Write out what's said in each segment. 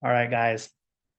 All right, guys.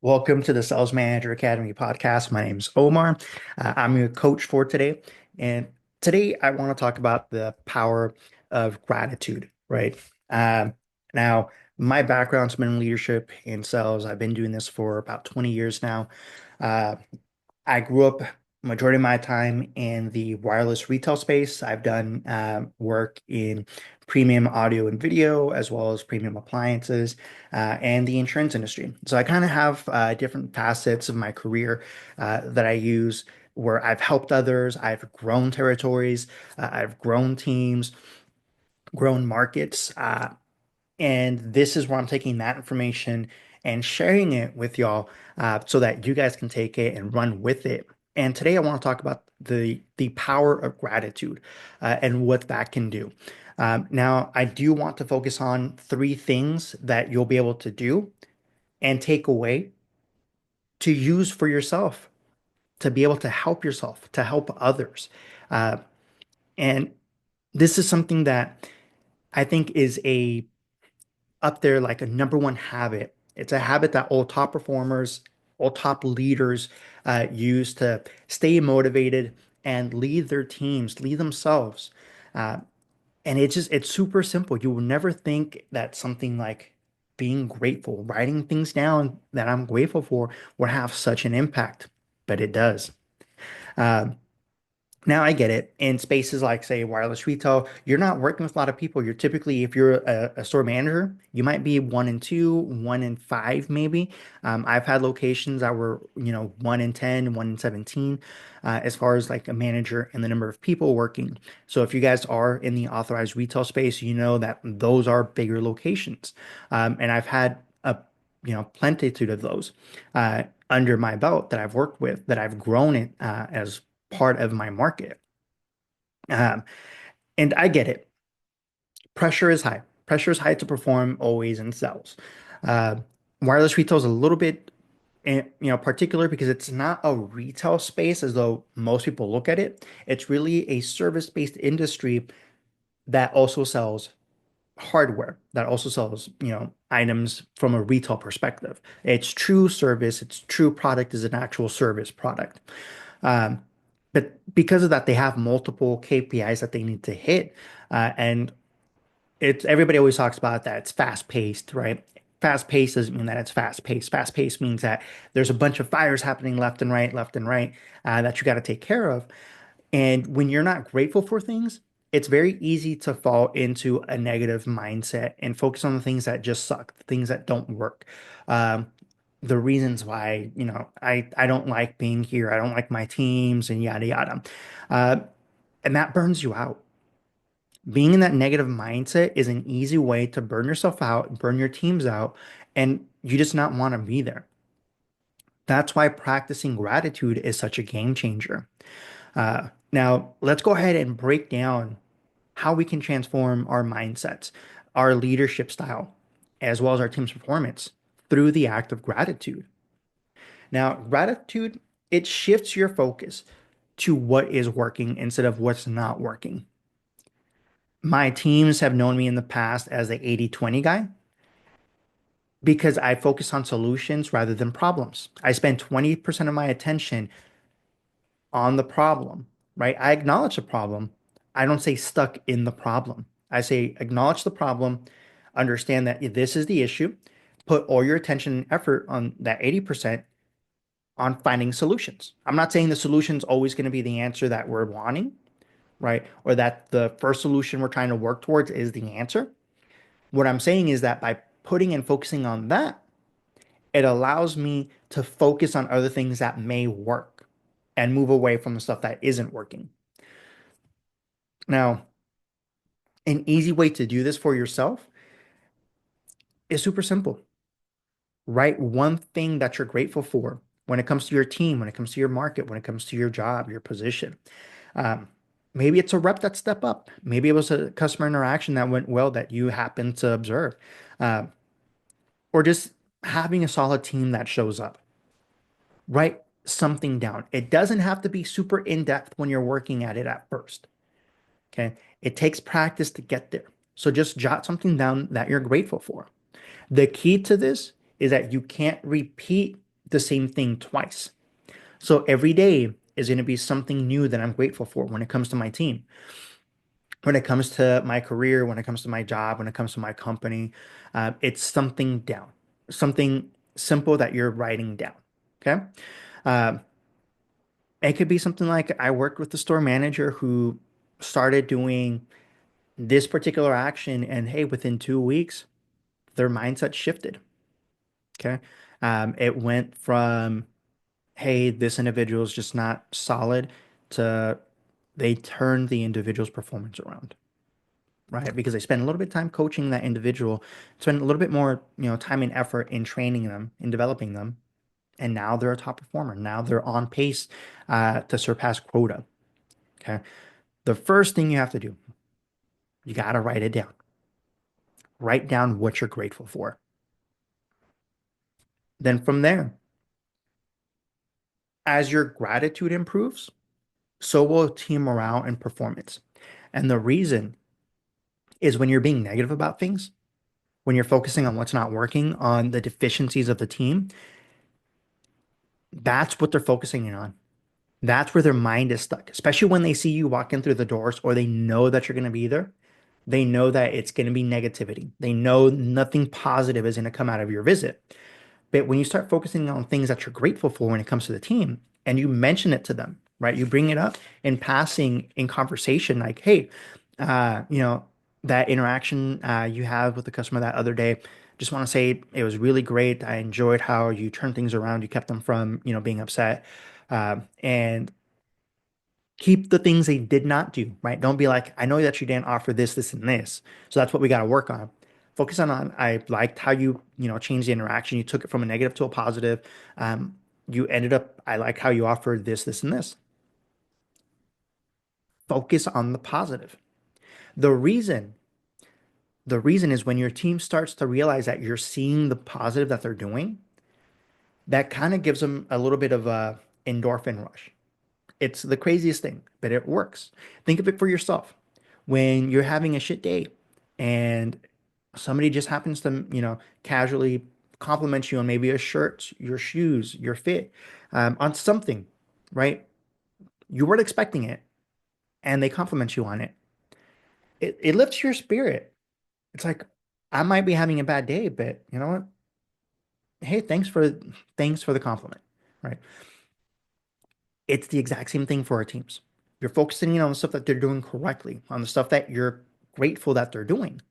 Welcome to the Sales Manager Academy podcast. My name is Omar. I'm your coach for today. And today I want to talk about the power of gratitude, right? Um, Now, my background's been in leadership in sales. I've been doing this for about 20 years now. Uh, I grew up majority of my time in the wireless retail space. I've done work in premium audio and video, as well as premium appliances, and the insurance industry. So I kind of have different facets of my career that I use where I've helped others, I've grown territories, I've grown teams, grown markets. And this is where I'm taking that information and sharing it with y'all so that you guys can take it and run with it. And today I want to talk about the power of gratitude and what that can do. Now, I do want to focus on three things that you'll be able to do and take away to use for yourself, to be able to help yourself, to help others. Uh, and this is something that I think is a up there like a number one habit. It's a habit that all top performers, all top leaders use to stay motivated and lead their teams, lead themselves. Uh, and it's super simple. You will never think that something like being grateful, writing things down that I'm grateful for will have such an impact, but it does. Uh, Now I get it. In spaces like, say, wireless retail, you're not working with a lot of people. You're typically, if you're a store manager, you might be one in two, one in five, maybe. I've had locations that were, one in 10, one in 17, as far as like a manager and the number of people working. So if you guys are in the authorized retail space, you know that those are bigger locations. And I've had a, plentitude of those under my belt that I've worked with, that I've grown it as part of my market. Um, and I get it. Pressure is high. Pressure is high to perform always in sales. Uh, Wireless retail is a little bit, particular because it's not a retail space as though most people look at it. It's really a service-based industry that also sells hardware, that also sells, items from a retail perspective. It's true service. It's true product is an actual service product. Um, but because of that, they have multiple KPIs that they need to hit. And it's everybody always talks about that it's fast paced, right? Fast paced doesn't mean that it's fast paced. Fast paced means that there's a bunch of fires happening left and right, that you got to take care of. And when you're not grateful for things, it's very easy to fall into a negative mindset and focus on the things that just suck, the things that don't work. Um, the reasons why, I don't like being here, I don't like my teams, and yada yada. Uh, and that burns you out. Being in that negative mindset is an easy way to burn yourself out, burn your teams out, and you just not want to be there. That's why practicing gratitude is such a game changer. Now, let's go ahead and break down how we can transform our mindsets, our leadership style, as well as our team's performance through the act of gratitude. Now, gratitude, it shifts your focus to what is working instead of what's not working. My teams have known me in the past as the 80-20 guy because I focus on solutions rather than problems. I spend 20% of my attention on the problem, right? I acknowledge the problem. I don't say stuck in the problem. I say acknowledge the problem, understand that this is the issue, put all your attention and effort on that 80% on finding solutions. I'm not saying the solution is always going to be the answer that we're wanting, right? Or that the first solution we're trying to work towards is the answer. What I'm saying is that by putting and focusing on that, it allows me to focus on other things that may work and move away from the stuff that isn't working. Now, an easy way to do this for yourself is super simple. Write one thing that you're grateful for when it comes to your team, when it comes to your market, when it comes to your job, your position. Um, Maybe it's a rep that step up. Maybe it was a customer interaction that went well that you happened to observe, uh, or just having a solid team that shows up. Write something down. It doesn't have to be super in depth when you're working at it at first. Okay. It takes practice to get there. So just jot something down that you're grateful for. The key to this is that you can't repeat the same thing twice. So every day is going to be something new that I'm grateful for when it comes to my team, when it comes to my career, when it comes to my job, when it comes to my company. It's something down, something simple that you're writing down. Okay. Uh, it could be something like I worked with the store manager who started doing this particular action, and hey, within 2 weeks, their mindset shifted. Okay. It went from, hey, this individual is just not solid to they turned the individual's performance around, right? Because they spend a little bit of time coaching that individual, spend a little bit more, time and effort in training them, in developing them, and now they're a top performer. Now they're on pace to surpass quota. Okay. The first thing you have to do, you got to write it down. Write down what you're grateful for. Then from there, as your gratitude improves, so will team morale and performance. And the reason is when you're being negative about things, when you're focusing on what's not working, on the deficiencies of the team, that's what they're focusing in on. That's where their mind is stuck, especially when they see you walking through the doors or they know that you're going to be there. They know that it's going to be negativity. They know nothing positive is going to come out of your visit. But when you start focusing on things that you're grateful for when it comes to the team and you mention it to them, right? You bring it up in passing in conversation, like, hey, uh, you know, that interaction you had with the customer that other day, just want to say it was really great. I enjoyed how you turned things around. You kept them from, being upset. And keep the things they did not do, right? Don't be like, I know that you didn't offer this, this, and this. So that's what we got to work on. Focus on, I liked how you changed the interaction. You took it from a negative to a positive. You ended up, I like how you offered this, this, and this. Focus on the positive. The reason, the reason is when your team starts to realize that you're seeing the positive that they're doing, that kind of gives them a little bit of a endorphin rush. It's the craziest thing, but it works. Think of it for yourself. When you're having a shit day and somebody just happens to, casually compliment you on maybe a shirt, your shoes, your fit, on something, right? You weren't expecting it and they compliment you on it. It lifts your spirit. It's like, I might be having a bad day, but you know what? Hey, thanks for the compliment, right? It's the exact same thing for our teams. You're focusing on the stuff that they're doing correctly, on the stuff that you're grateful that they're doing.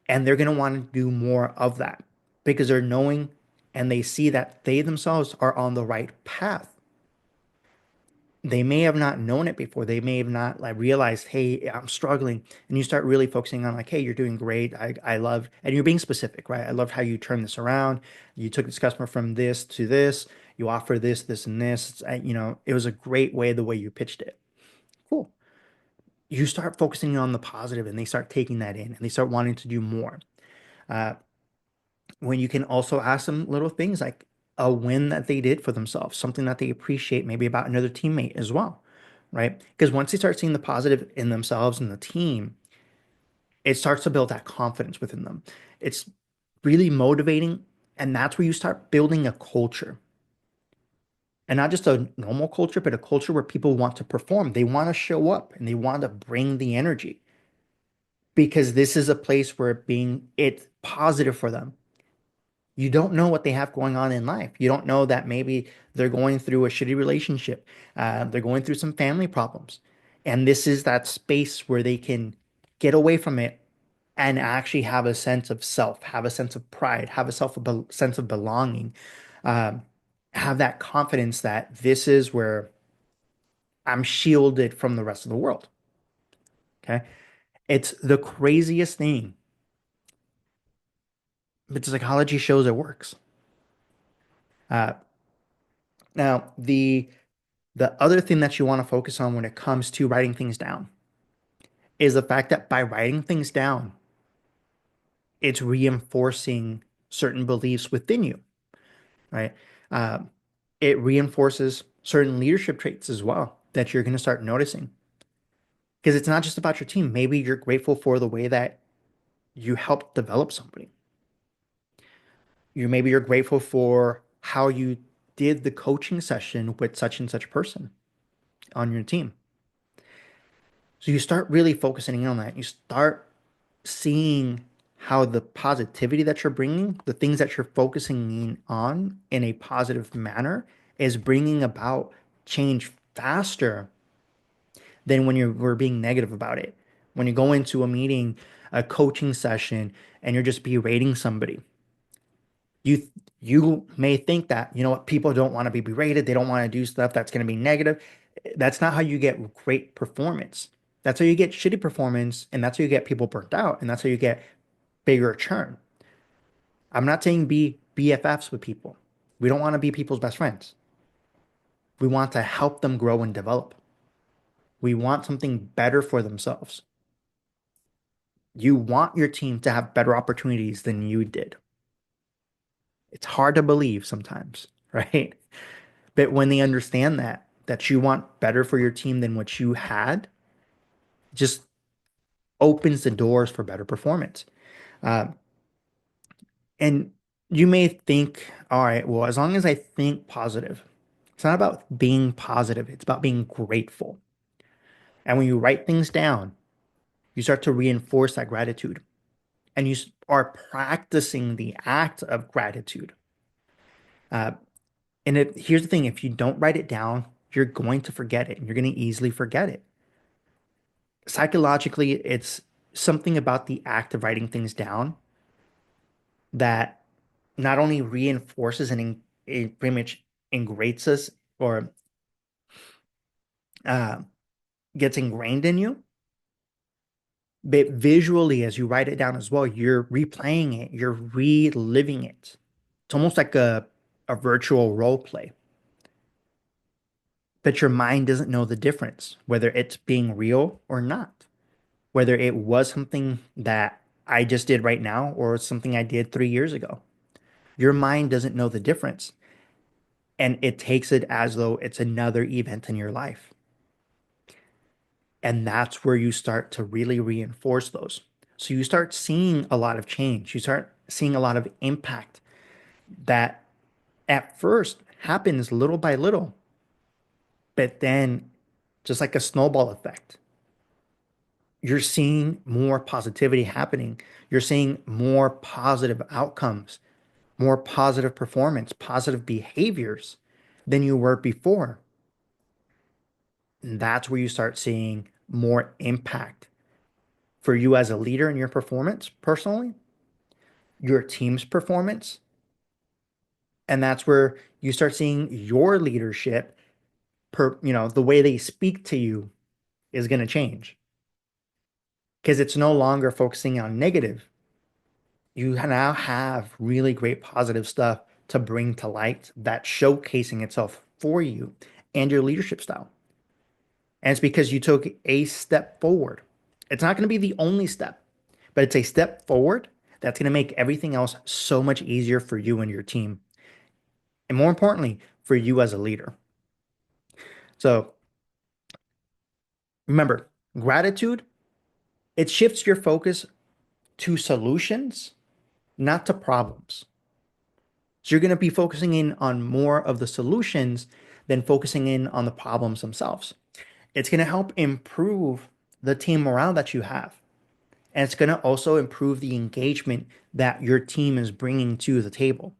And they're going to want to do more of that because they're knowing and they see that they themselves are on the right path. They may have not known it before. They may have not like realized, hey, I'm struggling. And you start really focusing on like, hey, you're doing great. I love, and you're being specific, right? I love how you turned this around. You took this customer from this to this. You offer this, this, and this. It was a great way the way you pitched it. Cool. You start focusing on the positive and they start taking that in and they start wanting to do more. Uh, when you can also ask them little things like a win that they did for themselves, something that they appreciate, maybe about another teammate as well, right? Because once they start seeing the positive in themselves and the team, it starts to build that confidence within them. It's really motivating. And that's where you start building a culture. And not just a normal culture, but a culture where people want to perform. They want to show up and they want to bring the energy because this is a place where it's positive for them. You don't know what they have going on in life. You don't know that maybe they're going through a shitty relationship. They're going through some family problems. And this is that space where they can get away from it and actually have a sense of self, have a sense of pride, have sense of belonging, um, have that confidence that this is where I'm shielded from the rest of the world. Okay. It's the craziest thing, but psychology shows it works. Uh, now, the other thing that you want to focus on when it comes to writing things down is the fact that by writing things down, it's reinforcing certain beliefs within you, right? Um, it reinforces certain leadership traits as well that you're going to start noticing. Because it's not just about your team. Maybe you're grateful for the way that you helped develop somebody. Maybe you're grateful for how you did the coaching session with such and such person on your team. So you start really focusing in on that. You start seeing how the positivity that you're bringing, the things that you're focusing on in a positive manner, is bringing about change faster than when you were being negative about it. When you go into a meeting, a coaching session, and you're just berating somebody, you you may think that, you know what, people don't want to be berated, they don't want to do stuff that's going to be negative. That's not how you get great performance. That's how you get shitty performance, and that's how you get people burnt out, and that's how you get bigger churn. I'm not saying be BFFs with people. We don't want to be people's best friends. We want to help them grow and develop. We want something better for themselves. You want your team to have better opportunities than you did. It's hard to believe sometimes, right? But when they understand that you want better for your team than what you had, just opens the doors for better performance. Uh, and you may think, all right, well, as long as I think positive, it's not about being positive, it's about being grateful. And when you write things down, you start to reinforce that gratitude and you are practicing the act of gratitude. Uh, here's the thing, if you don't write it down, you're going to forget it and you're going to easily forget it. Psychologically, it's something about the act of writing things down that not only reinforces and it pretty much ingrates us or uh, gets ingrained in you, but visually, as you write it down as well, you're replaying it, you're reliving it. It's almost like a virtual role play, but your mind doesn't know the difference, whether it's being real or not, whether it was something that I just did right now or something I did 3 years ago. Your mind doesn't know the difference, and it takes it as though it's another event in your life. And that's where you start to really reinforce those. So you start seeing a lot of change. You start seeing a lot of impact that at first happens little by little, but then just like a snowball effect, you're seeing more positivity happening. You're seeing more positive outcomes, more positive performance, positive behaviors than you were before. And that's where you start seeing more impact for you as a leader in your performance personally, your team's performance. And that's where you start seeing your leadership the way they speak to you is going to change because it's no longer focusing on negative. You now have really great positive stuff to bring to light that's showcasing itself for you and your leadership style. And it's because you took a step forward. It's not going to be the only step, but it's a step forward that's going to make everything else so much easier for you and your team. And more importantly, for you as a leader. So remember, gratitude, it shifts your focus to solutions, not to problems. So you're going to be focusing in on more of the solutions than focusing in on the problems themselves. It's going to help improve the team morale that you have. And it's going to also improve the engagement that your team is bringing to the table.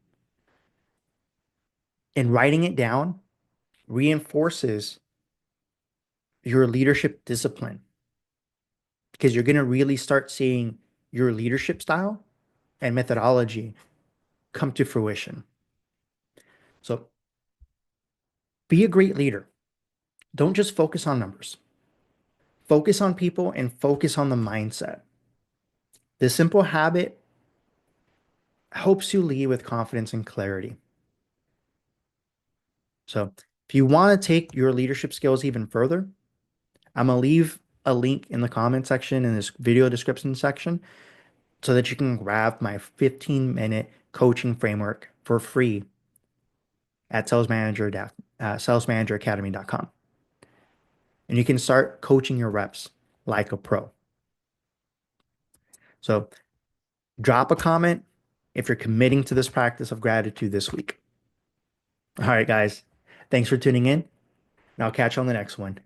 And writing it down reinforces your leadership discipline because you're going to really start seeing your leadership style and methodology come to fruition. So be a great leader. Don't just focus on numbers. Focus on people and focus on the mindset. This simple habit helps you lead with confidence and clarity. So, if you want to take your leadership skills even further, I'm going to leave a link in the comment section in this video description section so that you can grab my 15-minute coaching framework for free at salesmanageracademy.com. And you can start coaching your reps like a pro. So drop a comment, if you're committing to this practice of gratitude this week. All right, guys. Thanks for tuning in, and I'll catch you on the next one.